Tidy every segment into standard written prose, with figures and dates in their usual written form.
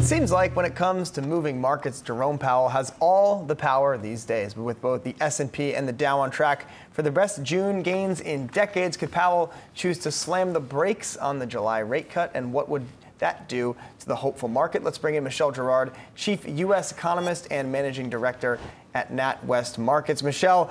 Seems like when it comes to moving markets, Jerome Powell has all the power these days. But with both the S&P and the Dow on track for the best June gains in decades, could Powell choose to slam the brakes on the July rate cut? And what would that do to the hopeful market? Let's bring in Michelle Girard, Chief U.S. Economist and Managing Director at NatWest Markets. Michelle,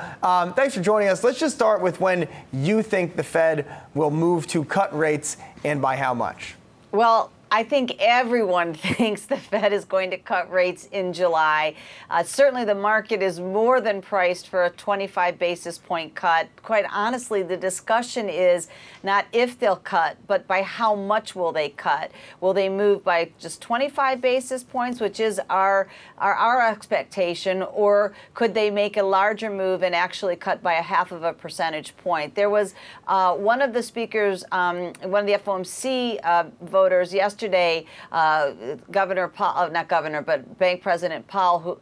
thanks for joining us. Let's just start with when you think the Fed will move to cut rates and by how much. Well, I think everyone thinks the Fed is going to cut rates in July. Certainly the market is more than priced for a 25 basis point cut. Quite honestly, the discussion is not if they'll cut, but by how much will they cut? Will they move by just 25 basis points, which is our expectation, or could they make a larger move and actually cut by 0.5 percentage point? There was one of the speakers, one of the FOMC voters yesterday, Governor Paul, not Governor, but Bank President Paul, who,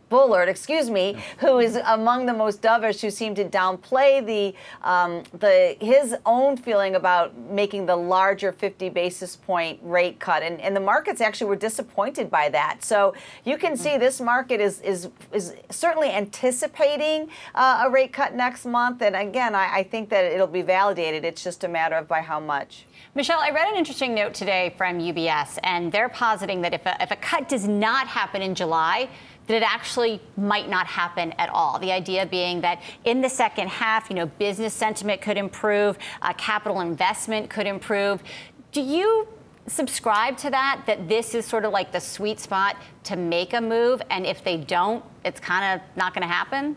Bullard, excuse me, who is among the most dovish, who seemed to downplay his own feeling about making the larger 50 basis point rate cut, and the markets actually were disappointed by that. So you can see this market is certainly anticipating a rate cut next month, and again, I think that it'll be validated. It's just a matter of by how much. Michelle, I read an interesting note today from UBS, and they're positing that if a cut does not happen in July, that it actually might not happen at all. The idea being that in the second half, business sentiment could improve, capital investment could improve. Do you subscribe to that this is sort of like the sweet spot to make a move, and if they don't, it's kind of not going to happen?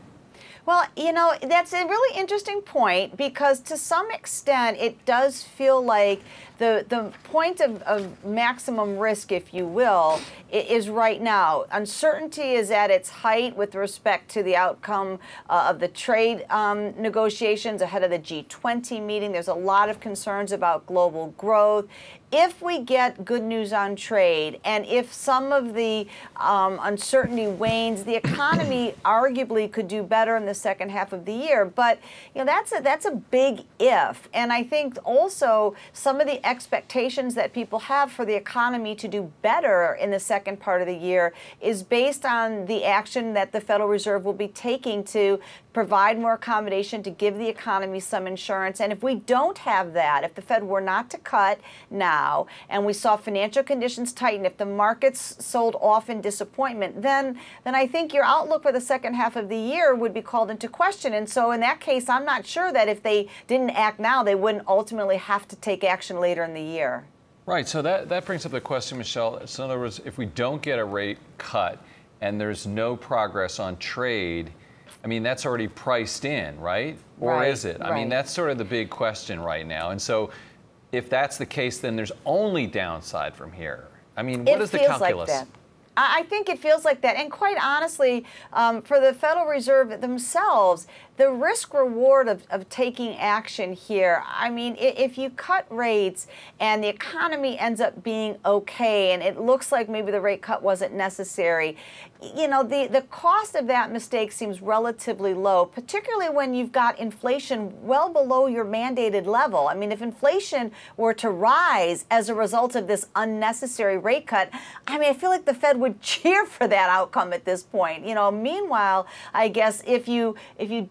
Well, that's a really interesting point, because to some extent it does feel like the point of maximum risk, if you will, is right now. Uncertainty is at its height with respect to the outcome of the trade negotiations ahead of the G20 meeting. There's a lot of concerns about global growth. If we get good news on trade, and if some of the uncertainty wanes, the economy arguably could do better in the second half of the year. But that's a big if. And I think also some of the expectations that people have for the economy to do better in the second part of the year is based on the action that the Federal Reserve will be taking to provide more accommodation, to give the economy some insurance. And if we don't have that, if the Fed were not to cut now, and we saw financial conditions tighten, if the markets sold off in disappointment, then I think your outlook for the second half of the year would be called into question. And so in that case, I'm not sure that if they didn't act now, they wouldn't ultimately have to take action later in the year. Right. So that brings up the question, Michelle. So in other words, if we don't get a rate cut and there's no progress on trade, I mean, that's already priced in, right? Or is it? I mean, that's sort of the big question right now. And so if that's the case, then there's only downside from here. I mean, what is the calculus? Like that. I think it feels like that. And quite honestly, for the Federal Reserve themselves, the risk reward of taking action here, I mean, if you cut rates and the economy ends up being okay and it looks like maybe the rate cut wasn't necessary, the cost of that mistake seems relatively low, particularly when you've got inflation well below your mandated level. I mean, if inflation were to rise as a result of this unnecessary rate cut, I mean, I feel like the Fed would cheer for that outcome at this point. Meanwhile, I guess if you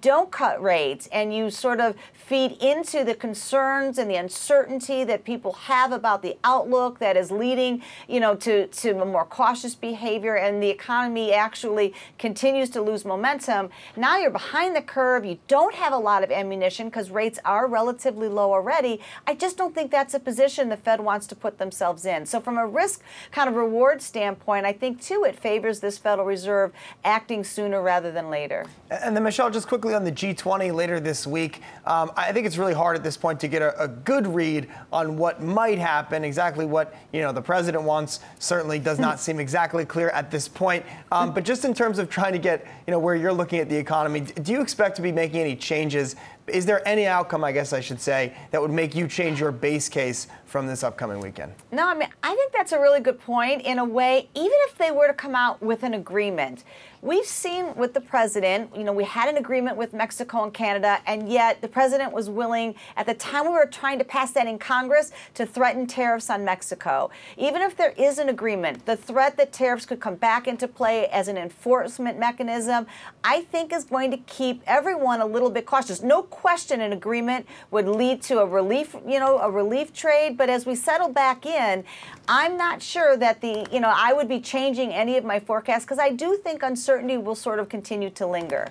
don't cut rates and you sort of feed into the concerns and the uncertainty that people have about the outlook that is leading, to a more cautious behavior, and the economy actually continues to lose momentum, now you're behind the curve. You don't have a lot of ammunition because rates are relatively low already. I just don't think that's a position the Fed wants to put themselves in. So from a risk kind of reward standpoint, I think too it favors this Federal Reserve acting sooner rather than later. And then, Michelle, just quickly on the G20 later this week, I think it's really hard at this point to get a good read on what might happen. Exactly what the president wants certainly does not seem exactly clear at this point. But just in terms of trying to get where you're looking at the economy, do you expect to be making any changes Is there any outcome, I guess I should say, that would make you change your base case from this upcoming weekend? No, I mean, I think that's a really good point. In a way, even if they were to come out with an agreement, we've seen with the president, we had an agreement with Mexico and Canada, and yet the president was willing, at the time we were trying to pass that in Congress, to threaten tariffs on Mexico. Even if there is an agreement, the threat that tariffs could come back into play as an enforcement mechanism, I think is going to keep everyone a little bit cautious. No question an agreement would lead to a relief trade, but as we settle back in, I'm not sure that I would be changing any of my forecasts, because I do think uncertainty will sort of continue to linger.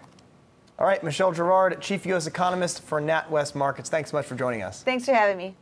All right, Michelle Girard, Chief U.S. Economist for NatWest Markets. Thanks so much for joining us. Thanks for having me.